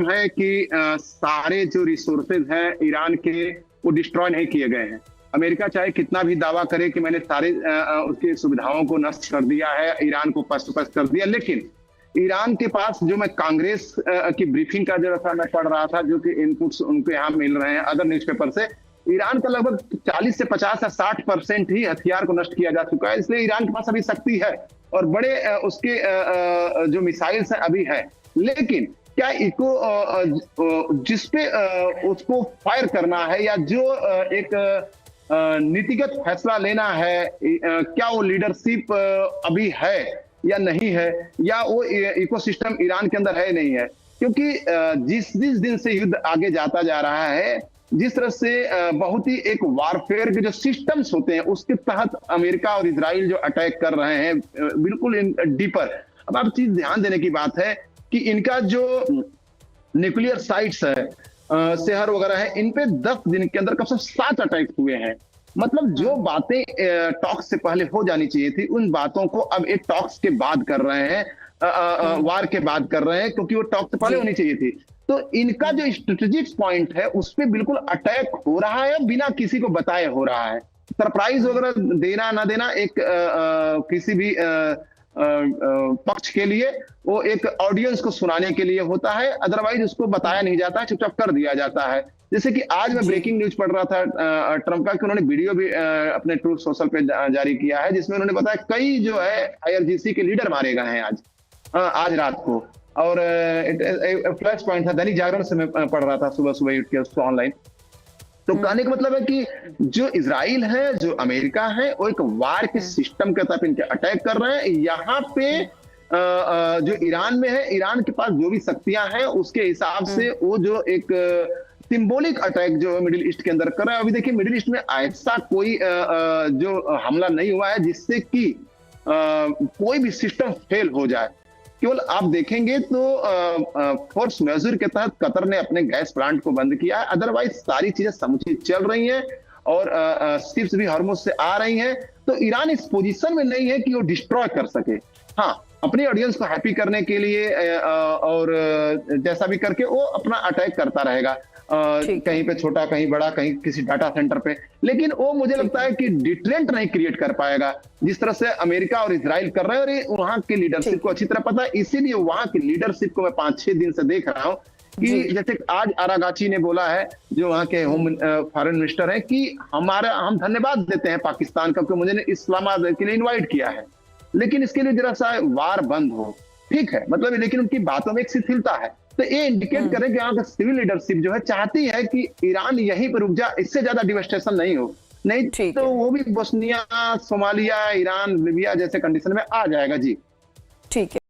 है कि सारे जो रिसोर्सेज हैं ईरान के, वो डिस्ट्रॉय नहीं किए गए हैं। अमेरिका चाहे कितना भी दावा करे कि मैंने सारे उसकी सुविधाओं को नष्ट कर दिया है, ईरान को पस्त कर दिया, लेकिन ईरान के पास जो मैं कांग्रेस की ब्रीफिंग का जो था मैं पढ़ रहा था, जो कि इनपुट्स उनको यहाँ मिल रहे हैं अदर न्यूज़पेपर से, ईरान का लगभग 40 से 50 या 60% ही हथियार को नष्ट किया जा चुका है। इसलिए ईरान के पास अभी शक्ति है और बड़े उसके जो मिसाइल्स हैं अभी है, लेकिन क्या इसको जिसपे उसको फायर करना है या जो एक नीतिगत फैसला लेना है, क्या वो लीडरशिप अभी है या नहीं है, या वो इकोसिस्टम ईरान के अंदर है नहीं है। क्योंकि जिस दिन से युद्ध आगे जाता जा रहा है, जिस तरह से बहुत ही एक वारफेयर के जो सिस्टम्स होते हैं उसके तहत अमेरिका और इजराइल जो अटैक कर रहे हैं बिल्कुल डीपर। अब आप चीज ध्यान देने की बात है कि इनका जो न्यूक्लियर साइट्स है, शहर वगैरह है, इन पे 10 दिन के अंदर कम से कम 7 अटैक हुए हैं। मतलब जो बातें टॉक्स से पहले हो जानी चाहिए थी, उन बातों को अब एक टॉक्स के बाद कर रहे हैं, वार के बाद कर रहे हैं, क्योंकि वो टॉक्स से पहले होनी चाहिए थी। तो इनका जो स्ट्रेटेजिक पॉइंट है उस पर बिल्कुल अटैक हो रहा है, बिना किसी को बताए हो रहा है। सरप्राइज वगैरह देना ना देना एक किसी भी पक्ष के लिए वो एक ऑडियंस को सुनाने के लिए होता है, अदरवाइज उसको बताया नहीं जाता है, चुपचाप कर दिया जाता है। जैसे कि आज मैं ब्रेकिंग न्यूज पढ़ रहा था ट्रंप का, कि उन्होंने वीडियो भी अपने ट्रूथ सोशल पे जारी किया है, जिसमें उन्होंने बताया कई जो है IRGC के लीडर मारे गए हैं आज रात को। और फ्लैश पॉइंट था, दैनिक जागरण से मैं पढ़ रहा था सुबह सुबह उठ के उसको ऑनलाइन। तो कहने का मतलब है कि जो इजराइल है, जो अमेरिका है, वो एक वार के सिस्टम के तहत इनके अटैक कर रहे हैं। यहाँ पे जो ईरान में है, ईरान के पास जो भी शक्तियां हैं उसके हिसाब से वो जो एक सिंबॉलिक अटैक जो मिडिल ईस्ट के अंदर कर रहा है। अभी देखिए मिडिल ईस्ट में ऐसा कोई जो हमला नहीं हुआ है जिससे कि कोई भी सिस्टम फेल हो जाए। केवल आप देखेंगे तो फोर्स मेजर के तहत कतर ने अपने गैस प्लांट को बंद किया है, अदरवाइज सारी चीजें समुचित चल रही हैं और शिप्स भी हॉर्मुज से आ रही हैं। तो ईरान इस पोजीशन में नहीं है कि वो डिस्ट्रॉय कर सके। हाँ, अपनी ऑडियंस को हैप्पी करने के लिए और जैसा भी करके वो अपना अटैक करता रहेगा, कहीं पे छोटा, कहीं बड़ा, कहीं किसी डाटा सेंटर पे, लेकिन वो मुझे लगता है कि डिटरेंट नहीं क्रिएट कर पाएगा जिस तरह से अमेरिका और इजराइल कर रहे हैं। और ये वहां की लीडरशिप को अच्छी तरह पता है, इसीलिए वहां की लीडरशिप को मैं 5-6 दिन से देख रहा हूं कि जैसे आज आरागाची ने बोला है, जो वहां के होम फॉरेन मिनिस्टर हैं, कि हम धन्यवाद देते हैं पाकिस्तान का, क्योंकि मुझे इस्लामाबाद के लिए इन्वाइट किया है, लेकिन इसके लिए जरा सा वार बंद हो। ठीक है, मतलब लेकिन उनकी बातों में एक शिथिलता है। तो ये इंडिकेट करें कि यहाँ का सिविल लीडरशिप जो है चाहती है कि ईरान यहीं पर रुक जाए, इससे ज्यादा डिवास्टेशन नहीं हो, नहीं तो वो भी बोस्निया, सोमालिया, ईरान, लीबिया जैसे कंडीशन में आ जाएगा। जी ठीक है।